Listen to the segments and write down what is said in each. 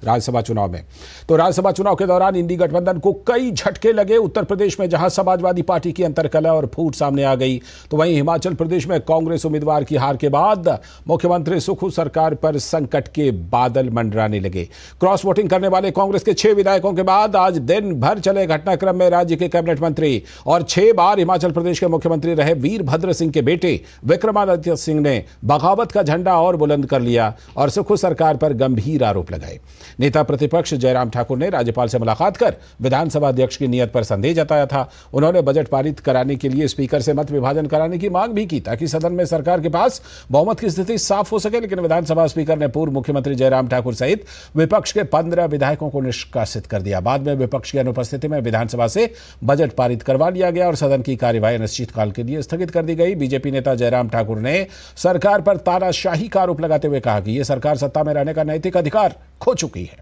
राज्यसभा चुनाव में। तो राज्यसभा चुनाव के दौरान इंडी गठबंधन को कई झटके लगे। उत्तर प्रदेश में जहां समाजवादी पार्टी की अंतर्कलह और फूट सामने आ गई, तो वहीं हिमाचल प्रदेश में कांग्रेस उम्मीदवार की हार के बाद मुख्यमंत्री सुक्खू सरकार पर संकट के बादल मंडराने लगे। क्रॉस वोटिंग करने वाले कांग्रेस के 6 विधायकों के बाद आज दिन भर चले घटनाक्रम में राज्य के कैबिनेट मंत्री और 6 बार हिमाचल प्रदेश के मुख्यमंत्री रहे वीरभद्र सिंह के बेटे विक्रमादित्य सिंह ने बगावत का झंडा और बुलंद कर लिया और सुक्खू सरकार पर गंभीर आरोप लगाए। नेता प्रतिपक्ष जयराम ठाकुर ने राज्यपाल से मुलाकात कर विधानसभा अध्यक्ष की नीयत पर संदेह जताया था। उन्होंने बजट पारित कराने के लिए स्पीकर से मत विभाजन कराने की मांग भी की ताकि सदन में सरकार के पास बहुमत की स्थिति साफ हो सके, लेकिन विधानसभा स्पीकर ने पूर्व मुख्यमंत्री जयराम ठाकुर सहित विपक्ष के 15 विधायकों को निष्कासित कर दिया। बाद में विपक्ष की अनुपस्थिति में विधानसभा से बजट पारित करवा लिया गया और सदन की कार्यवाही अनिश्चितकाल के लिए स्थगित कर दी गई। बीजेपी नेता जयराम ठाकुर ने सरकार पर तानाशाही का आरोप लगाते हुए कहा कि यह सरकार सत्ता में रहने का नैतिक अधिकार खो चुकी है।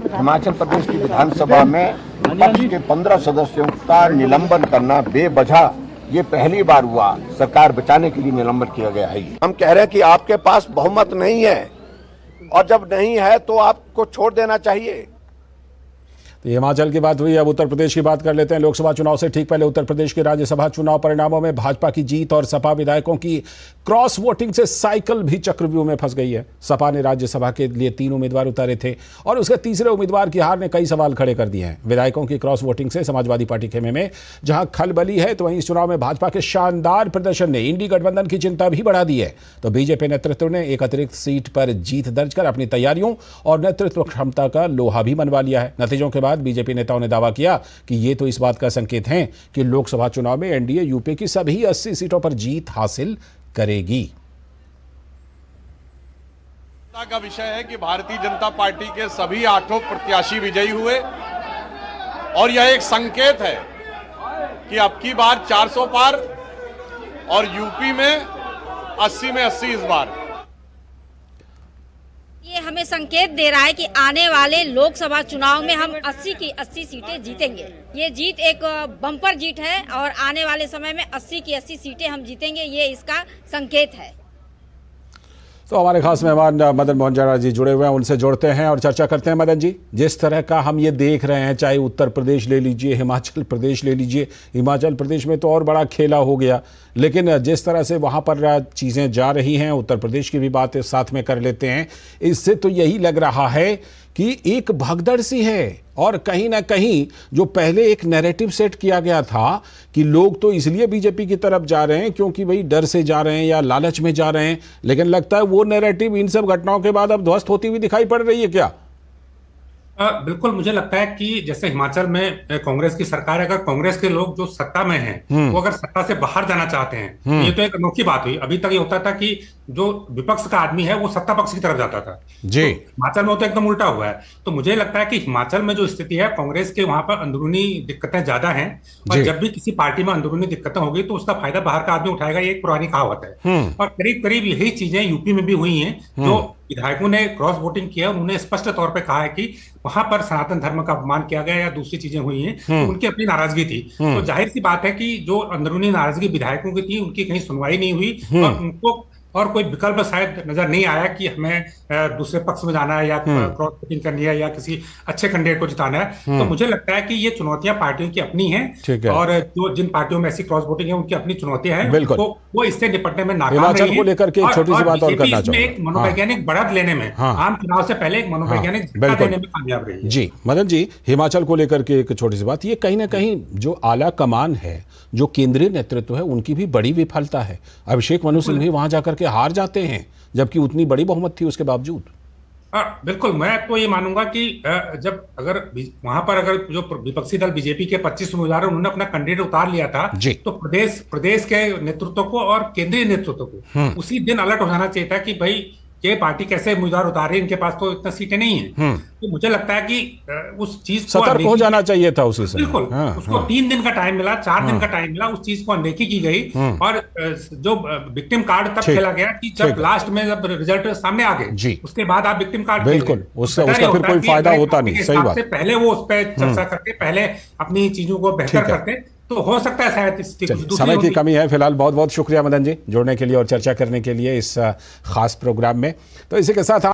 हिमाचल प्रदेश की विधानसभा में विपक्ष के 15 सदस्यों का निलंबन करना बेवजह ये पहली बार हुआ। सरकार बचाने के लिए निलंबन किया गया है। हम कह रहे हैं कि आपके पास बहुमत नहीं है और जब नहीं है तो आपको छोड़ देना चाहिए। तो हिमाचल की बात हुई, अब उत्तर प्रदेश की बात कर लेते हैं। लोकसभा चुनाव से ठीक पहले उत्तर प्रदेश के राज्यसभा चुनाव परिणामों में भाजपा की जीत और सपा विधायकों की क्रॉस वोटिंग से साइकिल भी चक्रव्यूह में फंस गई है। सपा ने राज्यसभा के लिए 3 उम्मीदवार उतारे थे और उसके तीसरे उम्मीदवार की हार ने कई सवाल खड़े कर दिए हैं। विधायकों की क्रॉस वोटिंग से समाजवादी पार्टी खेमे में जहां खलबली है, तो वहीं इस चुनाव में भाजपा के शानदार प्रदर्शन ने इंडी गठबंधन की चिंता भी बढ़ा दी है। तो बीजेपी नेतृत्व ने एक अतिरिक्त सीट पर जीत दर्ज कर अपनी तैयारियों और नेतृत्व क्षमता का लोहा भी मनवा लिया है। नतीजों के बाद बीजेपी नेताओं ने दावा किया कि ये तो इस बात का संकेत है कि लोकसभा चुनाव में एनडीए यूपी की सभी 80 सीटों पर जीत हासिल करेगी। का विषय है कि भारतीय जनता पार्टी के सभी 8 प्रत्याशी विजयी हुए और यह एक संकेत है कि अब की बार 400 पार और यूपी में 80 में 80 इस बार। ये हमें संकेत दे रहा है कि आने वाले लोकसभा चुनाव में हम 80 की 80 सीटें जीतेंगे। ये जीत एक बम्पर जीत है और आने वाले समय में 80 की 80 सीटें हम जीतेंगे, ये इसका संकेत है। तो हमारे खास मेहमान मदन मोहन झा जी जुड़े हुए हैं, उनसे जोड़ते हैं और चर्चा करते हैं। मदन जी, जिस तरह का हम ये देख रहे हैं, चाहे उत्तर प्रदेश ले लीजिए, हिमाचल प्रदेश ले लीजिए, हिमाचल प्रदेश में तो और बड़ा खेला हो गया, लेकिन जिस तरह से वहाँ पर चीज़ें जा रही हैं, उत्तर प्रदेश की भी बात साथ में कर लेते हैं। इससे तो यही लग रहा है कि एक भगदड़ सी है और कहीं ना कहीं जो पहले एक नैरेटिव सेट किया गया था कि लोग तो इसलिए बीजेपी की तरफ जा रहे हैं क्योंकि भाई डर से जा रहे हैं या लालच में जा रहे हैं, लेकिन लगता है वो नैरेटिव इन सब घटनाओं के बाद अब ध्वस्त होती हुई दिखाई पड़ रही है क्या? बिल्कुल, मुझे लगता है कि जैसे हिमाचल में कांग्रेस की सरकार है, अगर कांग्रेस के लोग जो सत्ता में हैं वो अगर सत्ता से बाहर जाना चाहते हैं तो ये तो एक अनोखी बात हुई। अभी तक ये होता था कि जो विपक्ष का आदमी है वो सत्ता पक्ष की तरफ जाता था जी। तो हिमाचल में तो एकदम उल्टा हुआ है। तो मुझे लगता है कि हिमाचल में जो स्थिति है, कांग्रेस के वहां पर अंदरूनी दिक्कतें ज्यादा हैं और जब भी किसी पार्टी में अंदरूनी दिक्कतें होगी तो उसका फायदा बाहर का आदमी उठाएगा, ये एक पुरानी कहावत है। और करीब करीब यही चीजें यूपी में भी हुई हैं। जो विधायकों ने क्रॉस वोटिंग किया उन्होंने स्पष्ट तौर पे कहा है कि वहां पर सनातन धर्म का अपमान किया गया या दूसरी चीजें हुई हैं, तो उनकी अपनी नाराजगी थी। तो जाहिर सी बात है कि जो अंदरूनी नाराजगी विधायकों की थी उनकी कहीं सुनवाई नहीं हुई और उनको और कोई विकल्प शायद नजर नहीं आया कि हमें दूसरे पक्ष में जाना है या क्रॉस वोटिंग करनी है या किसी अच्छे कैंडिडेट को जिताना है। तो मुझे लगता है कि ये चुनौतियां पार्टियों की अपनी हैं और जो जिन पार्टियों में ऐसी क्रॉस वोटिंग है उनकी अपनी चुनौतियां हैं, वो इससे निपटने में नाकाम रही है। को लेकर के एक छोटी सी बात और करना चाहूंगा, एक मनोवैज्ञानिक बढ़त लेने में, आम चुनाव से पहले एक मनोवैज्ञानिक झटका देने में कामयाब रही है। जी मदन जी, हिमाचल को लेकर के एक छोटी सी बात, ये कहीं ना कहीं जो आला कमान है, जो केंद्रीय नेतृत्व है, उनकी भी बड़ी विफलता है। अभिषेक मनु सिंह भी वहां जाकर के हार जाते हैं जबकि उतनी बड़ी बहुमत थी उसके बावजूद। बिल्कुल, मैं तो ये मानूंगा कि जब अगर वहां पर अगर जो विपक्षी दल बीजेपी के 25 उम्मीदवार उन्होंने अपना कैंडिडेट उतार लिया था तो प्रदेश के नेतृत्व को और केंद्रीय नेतृत्व को उसी दिन अलर्ट हो जाना चाहिए था कि भाई ये पार्टी कैसे उम्मीदवार उतार रही है, इनके पास तो इतना सीटें नहीं है। तो मुझे लगता है कि उस चीज को सतर्क हो जाना चाहिए था उसी समय। बिल्कुल, उसको 3 दिन का टाइम मिला, 4 दिन का टाइम मिला, उस चीज को अनदेखी की गई और जो विक्टिम कार्ड तब खेला गया कि जब लास्ट में जब रिजल्ट सामने आ गए उसके बाद आप विक्टिम कार्ड बिल्कुल उसका फिर कोई फायदा होता नहीं। सही बात, पहले वो उस पर चर्चा करते, पहले अपनी चीजों को बेहतर करते तो हो सकता है शायद समय की कमी है। फिलहाल बहुत बहुत शुक्रिया मदन जी जुड़ने के लिए और चर्चा करने के लिए इस खास प्रोग्राम में। तो इसी के साथ